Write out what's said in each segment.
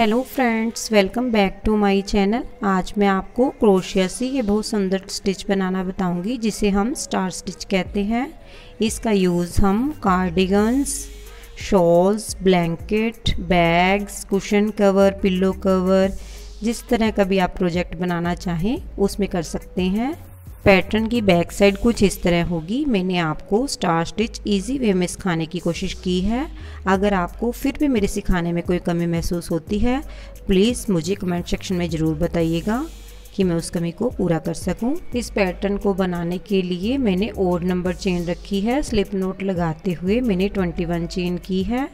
Hello friends, welcome back to my channel. आज मैं आपको क्रोशिया से ये बहुत सुंदर स्टिच बनाना बताऊंगी जिसे हम स्टार स्टिच कहते हैं। इसका यूज़ हम cardigans, shawls, blanket, bags, cushion cover, pillow cover, जिस तरह का भी आप प्रोजेक्ट बनाना चाहें उसमें कर सकते हैं। पैटर्न की बैक साइड कुछ इस तरह होगी। मैंने आपको स्टार स्टिच इजी वे में सिखाने की कोशिश की है। अगर आपको फिर भी मेरे सिखाने में कोई कमी महसूस होती है, प्लीज़ मुझे कमेंट सेक्शन में ज़रूर बताइएगा कि मैं उस कमी को पूरा कर सकूं। इस पैटर्न को बनाने के लिए मैंने ओड नंबर चेन रखी है। स्लिप नोट लगाते हुए मैंने 21 चेन की है।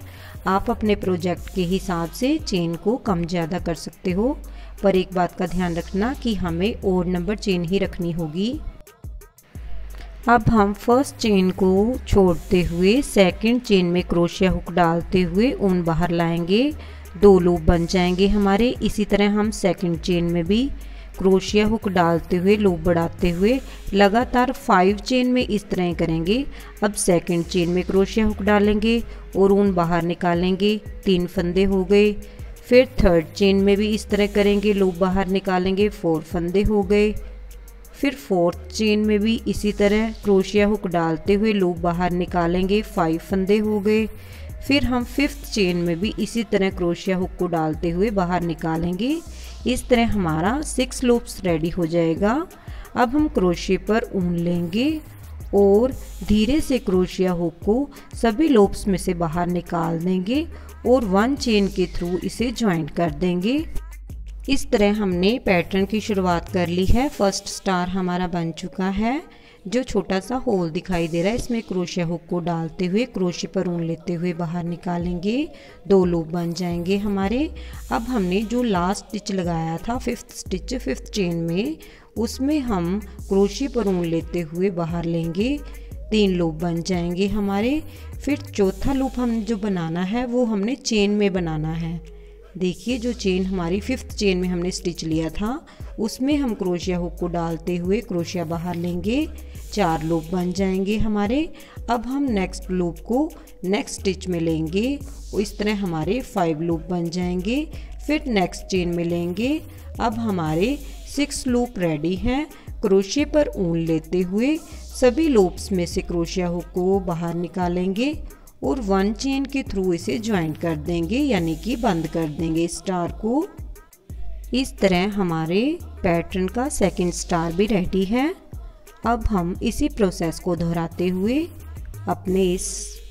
आप अपने प्रोजेक्ट के हिसाब से चेन को कम ज़्यादा कर सकते हो, पर एक बात का ध्यान रखना कि हमें ओड नंबर चेन ही रखनी होगी। अब हम फर्स्ट चेन को छोड़ते हुए सेकंड चेन में क्रोशिया हुक डालते हुए ऊन बाहर लाएंगे। 2 लूप बन जाएंगे हमारे। इसी तरह हम सेकंड चेन में भी क्रोशिया हुक डालते हुए लूप बढ़ाते हुए लगातार 5 चेन में इस तरह करेंगे। अब सेकंड चेन में क्रोशिया हुक डालेंगे और ऊन बाहर निकालेंगे। 3 फंदे हो गए। फिर थर्ड चेन में भी इस तरह करेंगे, लूप बाहर निकालेंगे, 4 फंदे हो गए। फिर फोर्थ चेन में भी इसी तरह क्रोशिया हुक डालते हुए लूप बाहर निकालेंगे, 5 फंदे हो गए। फिर हम फिफ्थ चेन में भी इसी तरह क्रोशिया हुक को डालते हुए बाहर निकालेंगे। इस तरह हमारा 6 लूप्स रेडी हो जाएगा। अब हम क्रोशिया पर ऊन लेंगे और धीरे से क्रोशिया हुक को सभी लूप्स में से बाहर निकाल देंगे और 1 चेन के थ्रू इसे ज्वाइंट कर देंगे। इस तरह हमने पैटर्न की शुरुआत कर ली है। फर्स्ट स्टार हमारा बन चुका है। जो छोटा सा होल दिखाई दे रहा है इसमें क्रोशिया हुक को डालते हुए क्रोशिया पर ऊन लेते हुए बाहर निकालेंगे। 2 लूप बन जाएंगे हमारे। अब हमने जो लास्ट स्टिच लगाया था फिफ्थ स्टिच फिफ्थ चेन में, उसमें हम क्रोशिया पर ऊन लेते हुए बाहर लेंगे। 3 लूप बन जाएंगे हमारे। फिर चौथा लूप हम जो बनाना है वो हमने चेन में बनाना है। देखिए, जो चेन हमारी फिफ्थ चेन में हमने स्टिच लिया था उसमें हम क्रोशिया हुक को डालते हुए क्रोशिया बाहर लेंगे। 4 लूप बन जाएंगे हमारे। अब हम नेक्स्ट लूप को नेक्स्ट स्टिच में लेंगे। इस तरह हमारे 5 लूप बन जाएंगे। फिर नेक्स्ट चेन में लेंगे। अब हमारे 6 लूप रेडी हैं। क्रोशिया पर ऊन लेते हुए सभी लूप्स में से क्रोशिया हुक को बाहर निकालेंगे और 1 चेन के थ्रू इसे ज्वाइंट कर देंगे, यानी कि बंद कर देंगे स्टार को। इस तरह हमारे पैटर्न का सेकंड स्टार भी रेडी है। अब हम इसी प्रोसेस को दोहराते हुए अपने इस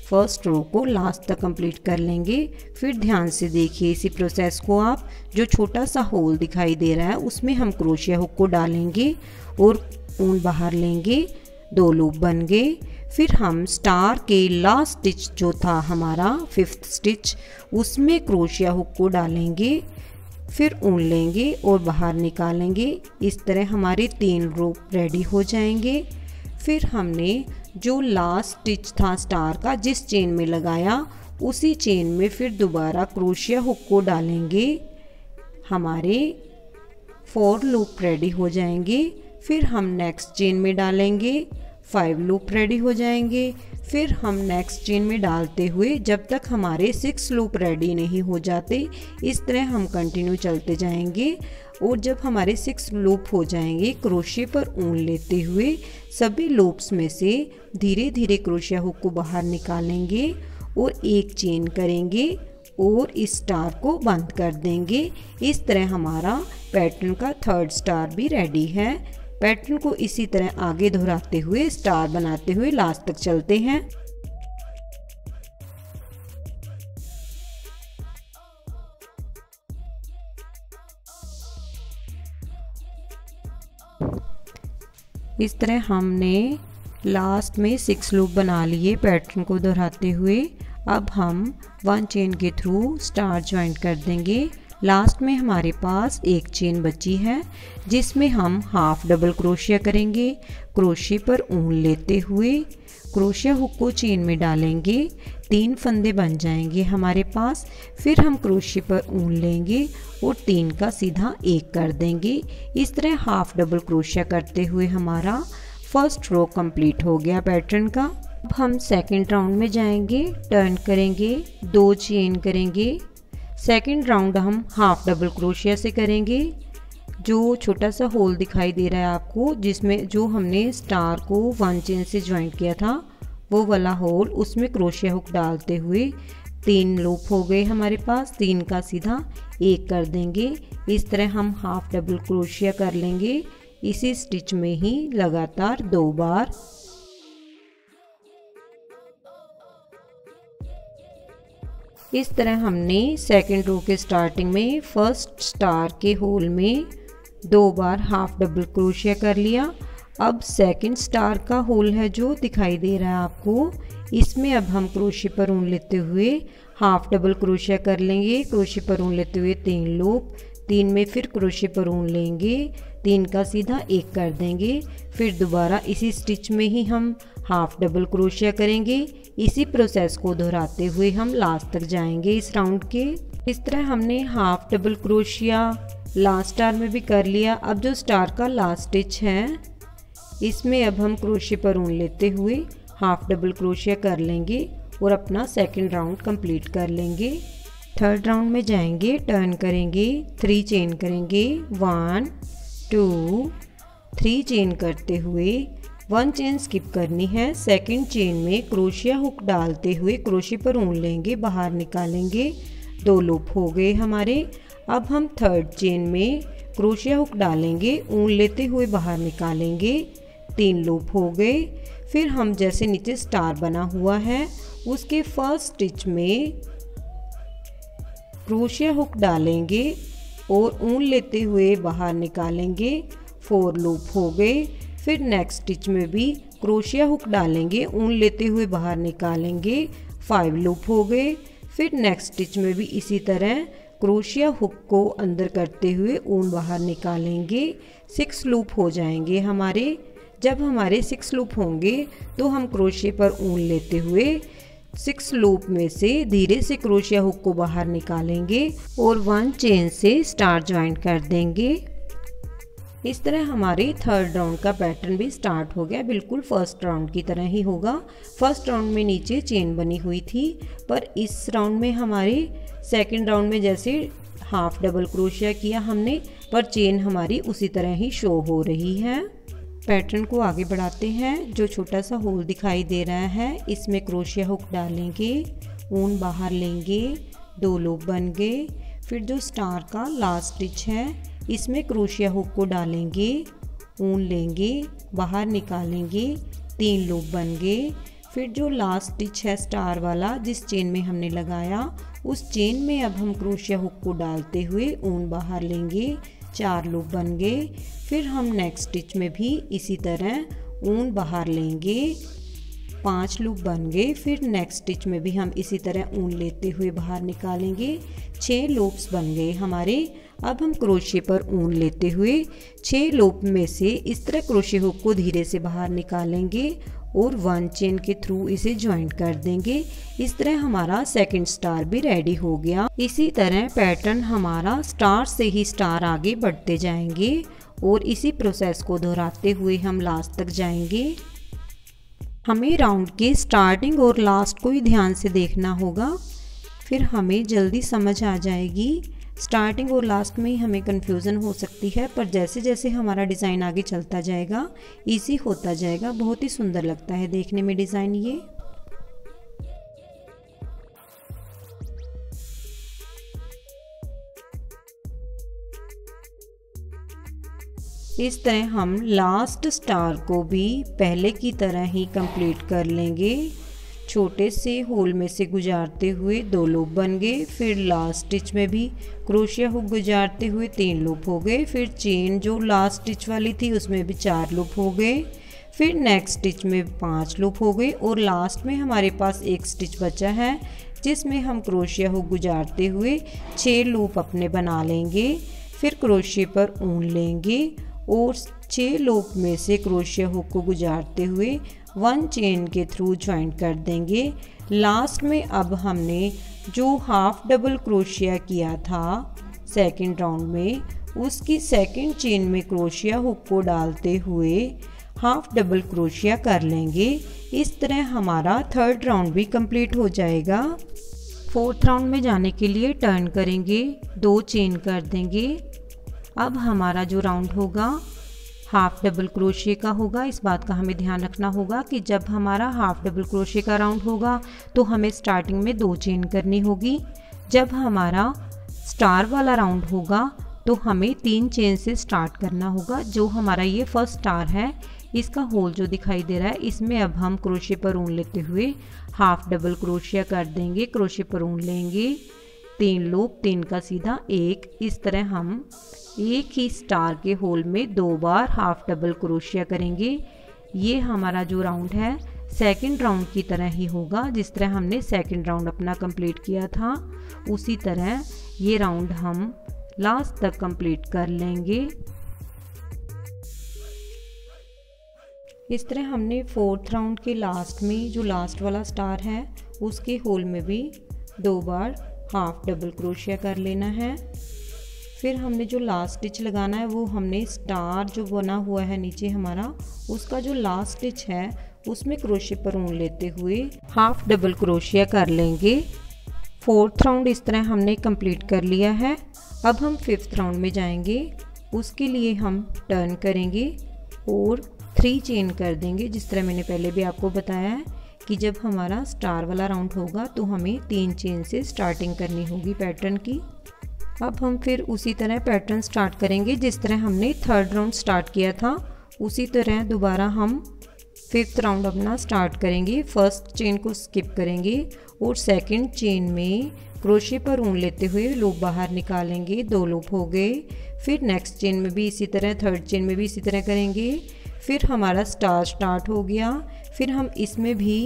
फर्स्ट रो को लास्ट तक कंप्लीट कर लेंगे। फिर ध्यान से देखिए इसी प्रोसेस को आप। जो छोटा सा होल दिखाई दे रहा है उसमें हम क्रोशिया हुक को डालेंगे और ऊन बाहर लेंगे। 2 लूप बन गए। फिर हम स्टार के लास्ट स्टिच जो था हमारा फिफ्थ स्टिच, उसमें क्रोशिया हुक को डालेंगे, फिर ऊन लेंगे और बाहर निकालेंगे। इस तरह हमारे 3 लूप रेडी हो जाएंगे। फिर हमने जो लास्ट स्टिच था स्टार का जिस चेन में लगाया उसी चेन में फिर दोबारा क्रोशिया हुक को डालेंगे। हमारे 4 लूप रेडी हो जाएंगे। फिर हम नेक्स्ट चेन में डालेंगे, 5 लूप रेडी हो जाएंगे। फिर हम नेक्स्ट चेन में डालते हुए जब तक हमारे 6 लूप रेडी नहीं हो जाते इस तरह हम कंटिन्यू चलते जाएंगे। और जब हमारे 6 लूप हो जाएंगे क्रोशिया पर ऊन लेते हुए सभी लूप्स में से धीरे धीरे क्रोशिया हुक को बाहर निकालेंगे और 1 चेन करेंगे और इस स्टार को बंद कर देंगे। इस तरह हमारा पैटर्न का थर्ड स्टार भी रेडी है। पैटर्न को इसी तरह आगे दोहराते हुए स्टार बनाते हुए लास्ट तक चलते हैं। इस तरह हमने लास्ट में 6 लूप बना लिए पैटर्न को दोहराते हुए। अब हम 1 चेन के थ्रू स्टार ज्वाइंट कर देंगे। लास्ट में हमारे पास 1 चेन बची है जिसमें हम हाफ डबल क्रोशिया करेंगे। क्रोशिया पर ऊन लेते हुए क्रोशिया हुक को चेन में डालेंगे। 3 फंदे बन जाएंगे हमारे पास। फिर हम क्रोशिया पर ऊन लेंगे और 3 का सीधा 1 कर देंगे। इस तरह हाफ डबल क्रोशिया करते हुए हमारा फर्स्ट रो कंप्लीट हो गया पैटर्न का। अब हम सेकंड राउंड में जाएंगे। टर्न करेंगे, 2 चेन करेंगे, सेकंड राउंड हम हाफ डबल क्रोशिया से करेंगे। जो छोटा सा होल दिखाई दे रहा है आपको, जिसमें जो हमने स्टार को 1 चेन से ज्वाइन किया था वो वाला होल, उसमें क्रोशिया हुक डालते हुए 3 लूप हो गए हमारे पास। 3 का सीधा 1 कर देंगे। इस तरह हम हाफ डबल क्रोशिया कर लेंगे इसी स्टिच में ही लगातार 2 बार। इस तरह हमने सेकंड रो के स्टार्टिंग में फर्स्ट स्टार के होल में 2 बार हाफ डबल क्रोशिया कर लिया। अब सेकंड स्टार का होल है जो दिखाई दे रहा है आपको, इसमें अब हम क्रोशिया पर ऊन लेते हुए हाफ डबल क्रोशिया कर लेंगे। क्रोशिया पर ऊन लेते हुए 3 लूप, 3 में फिर क्रोशिया पर ऊन लेंगे, 3 का सीधा 1 कर देंगे। फिर दोबारा इसी स्टिच में ही हम हाफ डबल क्रोशिया करेंगे। इसी प्रोसेस को दोहराते हुए हम लास्ट तक जाएंगे इस राउंड के। इस तरह हमने half double crochet last star में भी कर लिया। अब जो स्टार का लास्ट स्टिच है इसमें अब हम क्रोशिया पर ऊन लेते हुए हाफ डबल क्रोशिया कर लेंगे और अपना सेकंड राउंड कंप्लीट कर लेंगे। थर्ड राउंड में जाएंगे, टर्न करेंगे, 3 चेन करेंगे, 1 2 3 चेन करते हुए 1 चेन स्किप करनी है। सेकंड चेन में क्रोशिया हुक डालते हुए क्रोशिया पर ऊन लेंगे, बाहर निकालेंगे, 2 लूप हो गए हमारे। अब हम थर्ड चेन में क्रोशिया हुक डालेंगे, ऊन लेते हुए बाहर निकालेंगे, 3 लूप हो गए। फिर हम जैसे नीचे स्टार बना हुआ है उसके फर्स्ट स्टिच में क्रोशिया हुक डालेंगे और ऊन लेते हुए बाहर निकालेंगे, 4 लूप हो गए। फिर नेक्स्ट स्टिच में भी क्रोशिया हुक डालेंगे, ऊन लेते हुए बाहर निकालेंगे, 5 लूप हो गए। फिर नेक्स्ट स्टिच में भी इसी तरह क्रोशिया हुक को अंदर करते हुए ऊन बाहर निकालेंगे, 6 लूप हो जाएंगे हमारे। जब हमारे 6 लूप होंगे तो हम क्रोशिया पर ऊन लेते हुए 6 लूप में से धीरे से क्रोशिया हुक को बाहर निकालेंगे और 1 चेन से स्टार ज्वाइन कर देंगे। इस तरह हमारे थर्ड राउंड का पैटर्न भी स्टार्ट हो गया, बिल्कुल फर्स्ट राउंड की तरह ही होगा। फर्स्ट राउंड में नीचे चेन बनी हुई थी, पर इस राउंड में हमारे सेकंड राउंड में जैसे हाफ डबल क्रोशिया किया हमने, पर चेन हमारी उसी तरह ही शो हो रही है। पैटर्न को आगे बढ़ाते हैं। जो छोटा सा होल दिखाई दे रहा है इसमें क्रोशिया हुक डालेंगे, ऊन बाहर लेंगे, 2 लूप बन गए। फिर जो स्टार का लास्ट स्टिच है इसमें क्रोशिया हुक को डालेंगे, ऊन लेंगे, बाहर निकालेंगे, 3 लूप बन गए। फिर जो लास्ट स्टिच है स्टार वाला जिस चेन में हमने लगाया उस चेन में अब हम क्रोशिया हुक को डालते हुए ऊन बाहर लेंगे, 4 लूप बन गए। फिर हम नेक्स्ट स्टिच में भी इसी तरह ऊन बाहर लेंगे, 5 लूप बन गए। फिर नेक्स्ट स्टिच में भी हम इसी तरह ऊन लेते हुए बाहर निकालेंगे, 6 लूप्स बन गए हमारे। अब हम क्रोशिया पर ऊन लेते हुए 6 लूप में से इस तरह क्रोशिया हुक को धीरे से बाहर निकालेंगे और 1 चेन के थ्रू इसे ज्वाइंट कर देंगे। इस तरह हमारा सेकंड स्टार भी रेडी हो गया। इसी तरह पैटर्न हमारा स्टार से ही स्टार आगे बढ़ते जाएंगे और इसी प्रोसेस को दोहराते हुए हम लास्ट तक जाएंगे। हमें राउंड के स्टार्टिंग और लास्ट को ही ध्यान से देखना होगा, फिर हमें जल्दी समझ आ जाएगी। स्टार्टिंग और लास्ट में ही हमें कन्फ्यूज़न हो सकती है, पर जैसे जैसे हमारा डिज़ाइन आगे चलता जाएगा इजी होता जाएगा। बहुत ही सुंदर लगता है देखने में डिज़ाइन ये। इस तरह हम लास्ट स्टार को भी पहले की तरह ही कंप्लीट कर लेंगे। छोटे से होल में से गुजारते हुए 2 लूप बन गए। फिर लास्ट स्टिच में भी क्रोशिया हुक गुजारते हुए 3 लूप हो गए। फिर चेन जो लास्ट स्टिच वाली थी उसमें भी 4 लूप हो गए। फिर नेक्स्ट स्टिच में 5 लूप हो गए और लास्ट में हमारे पास एक स्टिच बचा है जिसमें हम क्रोशिया हुक गुजारते हुए 6 लूप अपने बना लेंगे। फिर क्रोशिया पर ऊन लेंगे और 6 लूप में से क्रोशिया हुक को गुजारते हुए 1 चेन के थ्रू ज्वाइंट कर देंगे। लास्ट में अब हमने जो हाफ डबल क्रोशिया किया था सेकंड राउंड में, उसकी सेकंड चेन में क्रोशिया हुक को डालते हुए हाफ डबल क्रोशिया कर लेंगे। इस तरह हमारा थर्ड राउंड भी कंप्लीट हो जाएगा। फोर्थ राउंड में जाने के लिए टर्न करेंगे, 2 चेन कर देंगे। अब हमारा जो राउंड होगा हाफ डबल क्रोशिया का होगा। इस बात का हमें ध्यान रखना होगा कि जब हमारा हाफ डबल क्रोशिया का राउंड होगा तो हमें स्टार्टिंग में 2 चेन करनी होगी। जब हमारा स्टार वाला राउंड होगा तो हमें 3 चेन से स्टार्ट करना होगा। जो हमारा ये फर्स्ट स्टार है, इसका होल जो दिखाई दे रहा है, इसमें अब हम क्रोशिया पर ऊन लेते हुए हाफ डबल क्रोशिया कर देंगे। क्रोशिया पर ऊन लेंगे, 3 लूप, 3 का सीधा 1। इस तरह हम एक ही स्टार के होल में 2 बार हाफ डबल क्रोशिया करेंगे। ये हमारा जो राउंड है सेकंड राउंड की तरह ही होगा। जिस तरह हमने सेकंड राउंड अपना कंप्लीट किया था, उसी तरह ये राउंड हम लास्ट तक कंप्लीट कर लेंगे। इस तरह हमने फोर्थ राउंड के लास्ट में जो लास्ट वाला स्टार है, उसके होल में भी 2 बार हाफ डबल क्रोशिया कर लेना है। फिर हमने जो लास्ट स्टिच लगाना है, वो हमने स्टार जो बना हुआ है नीचे हमारा, उसका जो लास्ट स्टिच है उसमें क्रोशिया पर ऊन लेते हुए हाफ डबल क्रोशिया कर लेंगे। फोर्थ राउंड इस तरह हमने कंप्लीट कर लिया है। अब हम फिफ्थ राउंड में जाएंगे। उसके लिए हम टर्न करेंगे और 3 चेन कर देंगे। जिस तरह मैंने पहले भी आपको बताया है कि जब हमारा स्टार वाला राउंड होगा तो हमें 3 चेन से स्टार्टिंग करनी होगी पैटर्न की। अब हम फिर उसी तरह पैटर्न स्टार्ट करेंगे जिस तरह हमने थर्ड राउंड स्टार्ट किया था। उसी तरह दोबारा हम फिफ्थ राउंड अपना स्टार्ट करेंगे। फर्स्ट चेन को स्किप करेंगे और सेकंड चेन में क्रोशिया पर ऊन लेते हुए लूप बाहर निकालेंगे। 2 लूप हो गए। फिर नेक्स्ट चेन में भी इसी तरह, थर्ड चेन में भी इसी तरह करेंगे। फिर हमारा स्टार स्टार्ट हो गया। फिर हम इसमें भी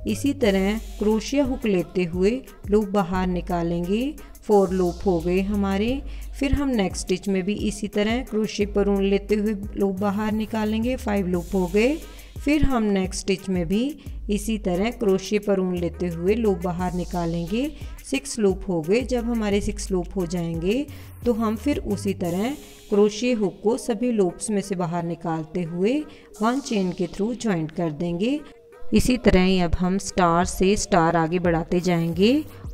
इसी तरह क्रोशिया हुक लेते हुए लूप बाहर निकालेंगे। 4 लूप हो गए हमारे। फिर हम नेक्स्ट स्टिच में भी इसी तरह क्रोशिया पर ऊन लेते हुए लूप बाहर निकालेंगे। 5 लूप हो गए। फिर हम नेक्स्ट स्टिच में भी इसी तरह क्रोशिया पर ऊन लेते हुए लूप बाहर निकालेंगे। 6 लूप हो गए। जब हमारे 6 लूप हो जाएंगे तो हम फिर उसी तरह क्रोशिया हुक को सभी लूप्स में से बाहर निकालते हुए 1 चेन के थ्रू जॉइंट कर देंगे। इसी तरह ही अब हम स्टार से स्टार आगे बढ़ाते जाएंगे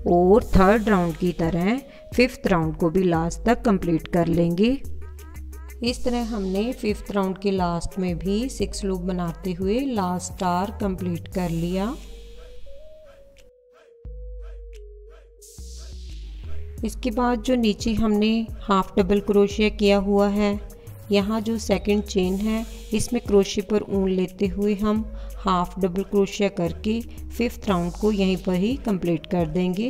और थर्ड राउंड की तरह फिफ्थ राउंड को भी लास्ट तक कंप्लीट कर लेंगे। इस तरह हमने फिफ्थ राउंड के लास्ट में भी 6 लूप बनाते हुए लास्ट स्टार कंप्लीट कर लिया। इसके बाद जो नीचे हमने हाफ डबल क्रोशिया किया हुआ है, यहाँ जो सेकंड चेन है, इसमें क्रोशिया पर ऊन लेते हुए हम हाफ डबल क्रोशिया करके फिफ्थ राउंड को यहीं पर ही कंप्लीट कर देंगे।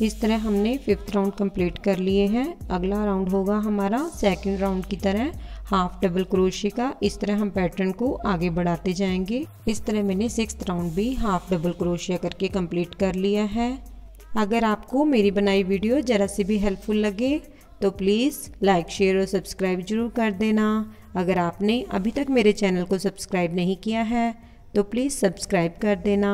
इस तरह हमने फिफ्थ राउंड कंप्लीट कर लिए हैं। अगला राउंड होगा हमारा सेकंड राउंड की तरह हाफ डबल क्रोशिया का। इस तरह हम पैटर्न को आगे बढ़ाते जाएंगे। इस तरह मैंने 6th राउंड भी हाफ डबल क्रोशिया करके कंप्लीट कर लिया है। अगर आपको मेरी बनाई वीडियो ज़रा सी भी हेल्पफुल लगे तो प्लीज़ लाइक, शेयर और सब्सक्राइब जरूर कर देना। अगर आपने अभी तक मेरे चैनल को सब्सक्राइब नहीं किया है तो प्लीज़ सब्सक्राइब कर देना।